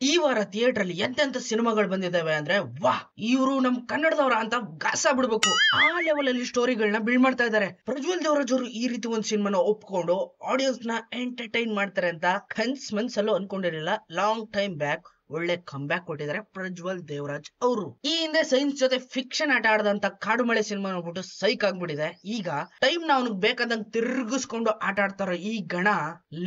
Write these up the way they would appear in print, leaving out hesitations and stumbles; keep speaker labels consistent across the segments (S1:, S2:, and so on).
S1: ಈ ವಾರ ಥಿಯೇಟರ್ ಅಲ್ಲಿ ಎಂತೆಂತ ಸಿನಿಮಾಗಳು ಬಂದಿದ್ದಾವೆ ಅಂದ್ರೆ ವಾಹ್, ಇವರು ನಮ್ ಕನ್ನಡದವರ ಅಂತ ಗಾಸ ಬಿಡ್ಬೇಕು. ಆ ಲೆವೆಲ್ ಅಲ್ಲಿ ಸ್ಟೋರಿಗಳನ್ನ ಬಿಲ್ಡ್ ಮಾಡ್ತಾ ಇದ್ದಾರೆ. ಪ್ರಜ್ವಲ್ ದೇವರಾಜ್ ಅವರು ಈ ರೀತಿ ಒಂದ್ ಸಿನಿಮಾನ ಒಪ್ಕೊಂಡು ಆಡಿಯನ್ಸ್ ನ ಎಂಟರ್ಟೈನ್ ಮಾಡ್ತಾರೆ ಅಂತ ಮನ್ಸಲ್ಲೂ ಅನ್ಕೊಂಡಿರಲಿಲ್ಲ. ಲಾಂಗ್ ಟೈಮ್ ಬ್ಯಾಕ್ ಒಳ್ಳೆ ಕಂಬ್ಯಾಕ್ ಕೊಟ್ಟಿದ್ದಾರೆ ಪ್ರಜ್ವಲ್ ದೇವರಾಜ್ ಅವರು. ಈ ಹಿಂದೆ ಸೈನ್ಸ್ ಜೊತೆ ಫಿಕ್ಷನ್ ಆಟ ಆಡದಂತ ಕಾಡು ಮಳೆ ಸಿನಿಮಾ ನೋಡ್ಬಿಟ್ಟು ಸೈಕ್ ಆಗ್ಬಿಟ್ಟಿದೆ. ಈಗ ಟೈಮ್ ನ ಅವನಿಗೆ ಬೇಕಾದಂಗ್ ತಿರುಗಿಸ್ಕೊಂಡು ಆಟ ಆಡ್ತಾರೋ ಈ ಗಣ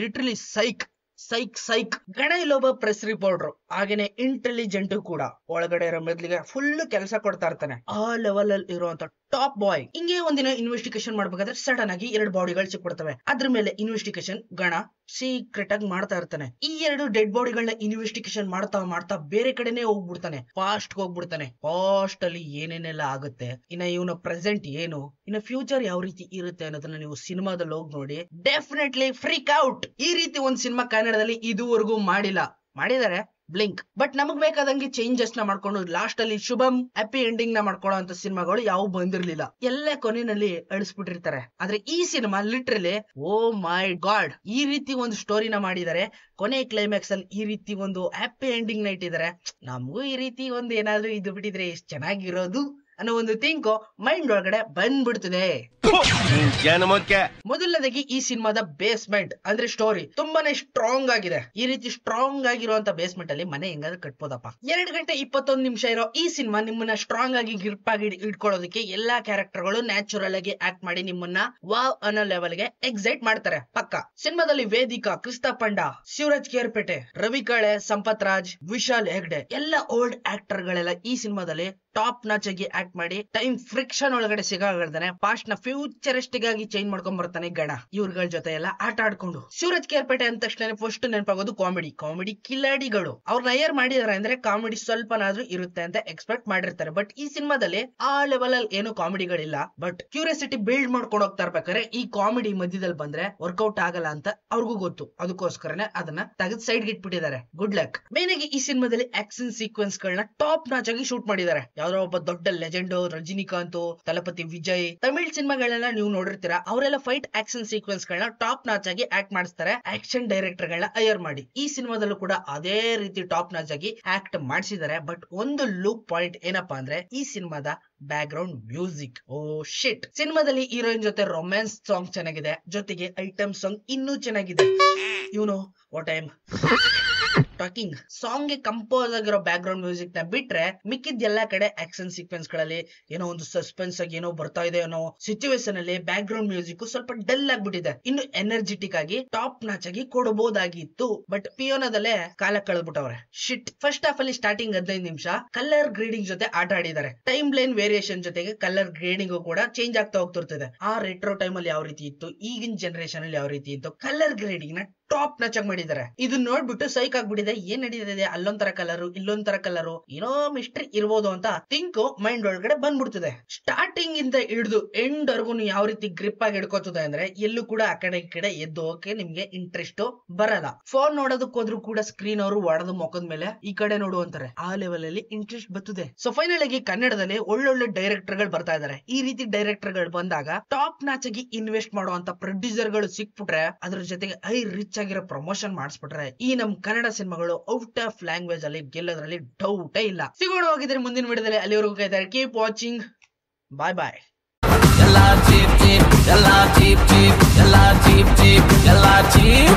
S1: ಲಿಟ್ರಲಿ ಸೈಕ್ ಸೈಕ್ ಸೈಕ್. ಗಣ ಇಲ್ಲೊಬ್ಬ ಪ್ರೆಸ್ ರಿಪೋರ್ಟರ್, ಹಾಗೇನೆ ಇಂಟೆಲಿಜೆಂಟ್ ಕೂಡ. ಒಳಗಡೆ ಇರೋ ಮೆದ್ಲಿಗೆ ಫುಲ್ ಕೆಲಸ ಕೊಡ್ತಾ ಇರ್ತಾನೆ. ಆ ಲೆವೆಲ್ ಅಲ್ಲಿ ಇರುವಂತ ಟಾಪ್ ಬಾಯ್. ಹಿಂಗೆ ಒಂದಿನ ಇನ್ವೆಸ್ಟಿಗೇಷನ್ ಮಾಡ್ಬೇಕಾದ್ರೆ ಸಡನ್ ಆಗಿ 2 ಬಾಡಿಗಳು ಸಿಕ್ಬಿಡ್ತವೆ. ಅದ್ರ ಮೇಲೆ ಇನ್ವೆಸ್ಟಿಗೇಷನ್ ಗಣ ಸೀಕ್ರೆಟ್ ಆಗಿ ಮಾಡ್ತಾ ಇರ್ತಾನೆ. ಈ 2 ಡೆಡ್ ಬಾಡಿಗಳನ್ನ ಇನ್ವೆಸ್ಟಿಗೇಷನ್ ಮಾಡ್ತಾ ಬೇರೆ ಕಡೆನೆ ಹೋಗ್ಬಿಡ್ತಾನೆ. ಫಾಸ್ಟ್ ಅಲ್ಲಿ ಏನೇನೆಲ್ಲ ಆಗುತ್ತೆ, ಇನ್ನ ಇವನ ಪ್ರೆಸೆಂಟ್ ಏನು, ಇನ್ನ ಫ್ಯೂಚರ್ ಯಾವ ರೀತಿ ಇರುತ್ತೆ ಅನ್ನೋದನ್ನ ನೀವು ಸಿನಿಮಾದಲ್ಲಿ ಹೋಗಿ ನೋಡಿ. Definitely freak out. ಈ ರೀತಿ ಒಂದ್ ಸಿನಿಮಾ ಕನ್ನಡದಲ್ಲಿ ಇದುವರೆಗೂ ಮಾಡಿದ್ದಾರೆ ಬ್ಲಿಂಕ್. ಬಟ್ ನಮಗ್ ಬೇಕಾದಂಗೆ ಚೇಂಜಸ್ ನ ಮಾಡ್ಕೊಂಡು ಲಾಸ್ಟ್ ಅಲ್ಲಿ ಶುಭಂ ಹ್ಯಾಪಿ ಎಂಡಿಂಗ್ ನ ಮಾಡ್ಕೊಳ್ಳೋ ಅಂತ ಸಿನಿಮಾಗಳು ಯಾವ ಬಂದಿರ್ಲಿಲ್ಲ. ಎಲ್ಲ ಕೊನೆಯಲ್ಲಿ ಅಳಿಸ್ಬಿಟ್ಟಿರ್ತಾರೆ. ಆದ್ರೆ ಈ ಸಿನಿಮಾ ಲಿಟ್ರಲಿ ಓ ಮೈ ಗಾಡ್, ಈ ರೀತಿ ಒಂದು ಸ್ಟೋರಿನ ಮಾಡಿದ್ದಾರೆ. ಕೊನೆ ಕ್ಲೈಮ್ಯಾಕ್ಸ್ ಅಲ್ಲಿ ಈ ರೀತಿ ಒಂದು ಹ್ಯಾಪಿ ಎಂಡಿಂಗ್ ನ ಇಟ್ಟಿದ್ದಾರೆ. ನಮಗೂ ಈ ರೀತಿ ಒಂದು ಏನಾದ್ರು ಇದು ಬಿಟ್ಟಿದ್ರೆ ಎಷ್ಟು ಚೆನ್ನಾಗಿರೋದು ಅನ್ನೋ ಒಂದು ಥಿಂಕ್ ಮೈಂಡ್ ಒಳಗಡೆ ಬಂದ್ಬಿಡ್ತದೆ. ಮೊದಲನೇದಾಗಿ ಈ ಸಿನಿಮಾದ ಬೇಸ್ಮೆಂಟ್ ಅಂದ್ರೆ ಸ್ಟೋರಿ ತುಂಬಾನೇ ಸ್ಟ್ರಾಂಗ್ ಆಗಿದೆ. ಈ ರೀತಿ ಸ್ಟ್ರಾಂಗ್ ಆಗಿರುವಂತ ಬೇಸ್ಮೆಂಟ್ ಅಲ್ಲಿ ಮನೆ ಹೆಂಗಾದ್ರೂ ಕಟ್ಬೋದಪ್ಪ. 2 ಗಂಟೆ 21 ನಿಮಿಷ ಇರೋ ಈ ಸಿನಿಮಾ ನಿಮ್ಮನ್ನ ಸ್ಟ್ರಾಂಗ್ ಆಗಿ ಗ್ರಿಪ್ ಆಗಿ ಇಟ್ಕೊಳ್ಳೋದಕ್ಕೆ ಎಲ್ಲಾ ಕ್ಯಾರೆಕ್ಟರ್ ಗಳು ನ್ಯಾಚುರಲ್ ಆಗಿ ಆಕ್ಟ್ ಮಾಡಿ ನಿಮ್ಮನ್ನ ವಾವ್ ಅನ್ನೋ ಲೆವೆಲ್ ಗೆ ಎಕ್ಸೈಟ್ ಮಾಡ್ತಾರೆ ಪಕ್ಕ. ಸಿನಿಮಾದಲ್ಲಿ ವೇದಿಕಾ, ಕ್ರಿಸ್ತಾ ಪಂಡ, ಶಿವರಾಜ್ ಕೇರ್ಪೇಟೆ, ರವಿ ಕಾಳೆ, ಸಂಪತ್ ರಾಜ್, ವಿಶಾಲ್ ಹೆಗ್ಡೆ ಎಲ್ಲ ಓಲ್ಡ್ ಆಕ್ಟರ್ ಗಳೆಲ್ಲ ಈ ಸಿನಿಮಾದಲ್ಲಿ ಟಾಪ್ ನಾಚ್ ಆಗಿ ಆಕ್ಟ್ ಮಾಡಿ ಟೈಮ್ ಫ್ರಿಕ್ಷನ್ ಒಳಗಡೆ ಸಿಗಾಗಿರ್ತಾನೆ. ಪಾಸ್ಟ್ ನ ಫ್ಯೂಚರಿಸ್ಟಿಕ್ ಆಗಿ ಚೇಂಜ್ ಮಾಡ್ಕೊಂಡ್ ಬರ್ತಾನೆ ಗಣ. ಇವ್ರಗಳ ಜೊತೆ ಎಲ್ಲ ಆಟ ಆಡ್ಕೊಂಡು. ಶಿವರಾಜ್ ಕೇರ್ಪೇಟೆ ಅಂದ ತಕ್ಷಣ ಫಸ್ಟ್ ನೆನಪಾಗೋದು ಕಾಮಿಡಿ ಕಿಲಾಡಿಗಳು. ಅವ್ರನ್ನ ಏರ್ ಮಾಡಿದಾರೆ ಅಂದ್ರೆ ಕಾಮಿಡಿ ಸ್ವಲ್ಪನಾದ್ರೂ ಇರುತ್ತೆ ಅಂತ ಎಕ್ಸ್ಪೆಕ್ಟ್ ಮಾಡಿರ್ತಾರೆ. ಬಟ್ ಈ ಸಿನಿಮಾದಲ್ಲಿ ಆ ಲೆವೆಲ್ ಅಲ್ಲಿ ಏನು ಕಾಮಿಡಿಗಳಿಲ್ಲ. ಬಟ್ ಕ್ಯೂರಿಯಾಸಿಟಿ ಬಿಲ್ಡ್ ಮಾಡ್ಕೊಂಡು ಹೋಗ್ತಾ ಇರ್ಬೇಕಾದ್ರೆ ಈ ಕಾಮಿಡಿ ಮಧ್ಯದಲ್ಲಿ ಬಂದ್ರೆ ವರ್ಕೌಟ್ ಆಗಲ್ಲ ಅಂತ ಅವ್ರಿಗೂ ಗೊತ್ತು. ಅದಕ್ಕೋಸ್ಕರನೇ ಅದನ್ನ ತೆಗೆದು ಸೈಡ್ ಇಟ್ಬಿಟ್ಟಿದ್ದಾರೆ. Good luck. ಮೇನ್ ಆಗಿ ಈ ಸಿನಿಮಾದಲ್ಲಿ ಆಕ್ಷನ್ ಸೀಕ್ವೆನ್ಸ್ ಗಳನ್ನ ಟಾಪ್ ನಾಚ್ ಆಗಿ ಶೂಟ್ ಮಾಡಿದ್ದಾರೆ. ಯಾವ್ದೋ ಒಬ್ಬ ದೊಡ್ಡ ಲೆಜೆಂಡ್ ರಜನಿಕಾಂತ್, ತಲಪತಿ ವಿಜಯ್, ತಮಿಳ್ ಸಿನಿಮಾಗಳನ್ನ ನೀವು ನೋಡಿರ್ತೀರಾ. ಅವರೆಲ್ಲ ಫೈಟ್ ಆಕ್ಷನ್ ಸೀಕ್ವೆನ್ಸ್ ಗಳನ್ನ ಟಾಪ್ ನಾಚ್ ಆಗಿ ಆಕ್ಟ್ ಮಾಡಿಸ್ತಾರೆ ಆಕ್ಷನ್ ಡೈರೆಕ್ಟರ್ ಗಳನ್ನ ಹೈರ್ ಮಾಡಿ. ಈ ಸಿನಿಮಾದಲ್ಲೂ ಕೂಡ ಅದೇ ರೀತಿ ಟಾಪ್ ನಾಚ್ ಆಗಿ ಆಕ್ಟ್ ಮಾಡಿಸಿದ್ದಾರೆ. ಬಟ್ ಒಂದು ಲುಕ್ ಪಾಯಿಂಟ್ ಏನಪ್ಪಾ ಅಂದ್ರೆ ಈ ಸಿನಿಮಾದ background music. Oh shit. ಸಿನಿಮಾದಲ್ಲಿ ಹೀರೋಯಿನ್ ಜೊತೆ ರೊಮ್ಯಾನ್ಸ್ ಸಾಂಗ್ ಚೆನ್ನಾಗಿದೆ, ಜೊತೆಗೆ ಐಟಮ್ ಸಾಂಗ್ ಇನ್ನೂ ಚೆನ್ನಾಗಿದೆ. You know what I am talking. Song ಗೆ ಕಂಪೋಸ್ ಆಗಿರೋ ಬ್ಯಾಕ್ ಗ್ರೌಂಡ್ ಮ್ಯೂಸಿಕ್ ನ ಬಿಟ್ರೆ ಮಿಕ್ಕಿದ ಎಲ್ಲಾ ಕಡೆ ಆಕ್ಷನ್ ಸೀಕ್ವೆನ್ಸ್ ಗಳಲ್ಲಿ ಏನೋ ಒಂದು ಸಸ್ಪೆನ್ಸ್ ಆಗಿ ಏನೋ ಬರ್ತಾ ಇದೆ ಅನ್ನೋ ಸಿಚುವೇಶನ್ ಅಲ್ಲಿ ಬ್ಯಾಕ್ ಗ್ರೌಂಡ್ ಮ್ಯೂಸಿಕ್ ಸ್ವಲ್ಪ ಡಲ್ ಆಗ್ಬಿಟ್ಟಿದೆ. ಇನ್ನು ಎನರ್ಜೆಟಿಕ್ ಆಗಿ ಟಾಪ್ ನಾಚ್ ಆಗಿ ಕೊಡಬಹುದಾಗಿತ್ತು. ಬಟ್ ಪಿಯೋನದಲ್ಲೇ ಕಾಲ ಕಳೆದ್ಬಿಟ್ಟವ್ರೆ. ಶಿಟ್. ಫಸ್ಟ್ ಹಾಫ್ ಅಲ್ಲಿ ಸ್ಟಾರ್ಟಿಂಗ್ 15 ನಿಮಿಷ ಕಲರ್ ಗ್ರೇಡಿಂಗ್ ಜೊತೆ ಆಟ ಆಡಿದ್ದಾರೆ. ಟೈಮ್ ಲೈನ್ ವೇರಿಯೇಷನ್ ಜೊತೆಗೆ ಕಲರ್ ಗ್ರೇಡಿಂಗ್ ಕೂಡ ಚೇಂಜ್ ಆಗ್ತಾ ಹೋಗ್ತಿರ್ತದೆ. ಆ ರೆಟ್ರೋ ಟೈಮ್ ಅಲ್ಲಿ ಯಾವ ರೀತಿ ಇತ್ತು, ಈಗಿನ ಜನರೇಷನ್ ಅಲ್ಲಿ ಯಾವ ರೀತಿ ಇತ್ತು, ಕಲರ್ ಗ್ರೇಡಿಂಗ್ ನ ಟಾಪ್ ನಾಚ್ ಆಗಿ ಮಾಡಿದ್ದಾರೆ. ಇದನ್ನ ನೋಡ್ಬಿಟ್ಟು ಸೈಕ್ ಆಗ್ಬಿಟ್ಟಿದೆ. ಏನ್ ನಡೀತಿದೆ, ಅಲ್ಲೊಂಥರ ಕಲರು ಇಲ್ಲೊಂಥರ ಕಲರು, ಏನೋ ಮಿಸ್ಟ್ರಿ ಇರ್ಬೋದು ಅಂತ ಥಿಂಕ್ ಮೈಂಡ್ ಒಳಗಡೆ ಬಂದ್ಬಿಡ್ತದೆ. ಸ್ಟಾರ್ಟಿಂಗ್ ಇಂದ ಹಿಡಿದು ಎಂಡ್ ವರ್ಗು ಯಾವ ರೀತಿ ಗ್ರಿಪ್ ಆಗಿ ಹಿಡ್ಕೋತದೆ ಅಂದ್ರೆ ಎಲ್ಲೂ ಕೂಡ ಆ ಕಡೆ ಈ ಕಡೆ ಎದ್ದು ಹೋಗಕ್ಕೆ ನಿಮ್ಗೆ ಇಂಟ್ರೆಸ್ಟ್ ಬರಲ್ಲ. ಫೋನ್ ನೋಡೋದಕ್ಕೆ ಹೋದ್ರು ಕೂಡ ಸ್ಕ್ರೀನ್ ಅವರು ಒಡೆದು ಮುಖದ ಮೇಲೆ ಈ ಕಡೆ ನೋಡುವಂತಾರೆ. ಆ ಲೆವೆಲ್ ಅಲ್ಲಿ ಇಂಟ್ರೆಸ್ಟ್ ಬರ್ತದೆ. ಸೊ ಫೈನಲ್ ಆಗಿ ಕನ್ನಡದಲ್ಲಿ ಒಳ್ಳೊಳ್ಳೆ ಡೈರೆಕ್ಟರ್ ಗಳು ಬರ್ತಾ ಇದಾರೆ. ಈ ರೀತಿ ಡೈರೆಕ್ಟರ್ ಗಳು ಬಂದಾಗ ಟಾಪ್ ನಾಚ್ ಆಗಿ ಇನ್ವೆಸ್ಟ್ ಮಾಡುವಂತ ಪ್ರೊಡ್ಯೂಸರ್ ಗಳು ಸಿಕ್ಬಿಟ್ರೆ, ಅದ್ರ ಜೊತೆಗೆ ಹೈ ರಿಚ್ ಆಗಿರೋ ಪ್ರಮೋಷನ್ ಮಾಡಿಸ್ಬಿಟ್ರೆ ಈ ನಮ್ ಕನ್ನಡ ಸಿನಿಮಾಗಳು ಔಟ್ ಆಫ್ ಲ್ಯಾಂಗ್ವೇಜ್ ಅಲ್ಲಿ ಗೆಲ್ಲೋದ್ರಲ್ಲಿ ಡೌಟೇ ಇಲ್ಲ. ಸಿಗೋಣ ಹೋಗಿದ್ರೆ ಮುಂದಿನ ವಿಡಿಯೋದಲ್ಲಿ. ಅಲ್ಲಿವರೆಗೂ ಕಾಯ್ತಾರೆ. Keep watching. ಬಾಯ್ ಬಾಯ್. ಎಲ್ಲ ಚೀಪ್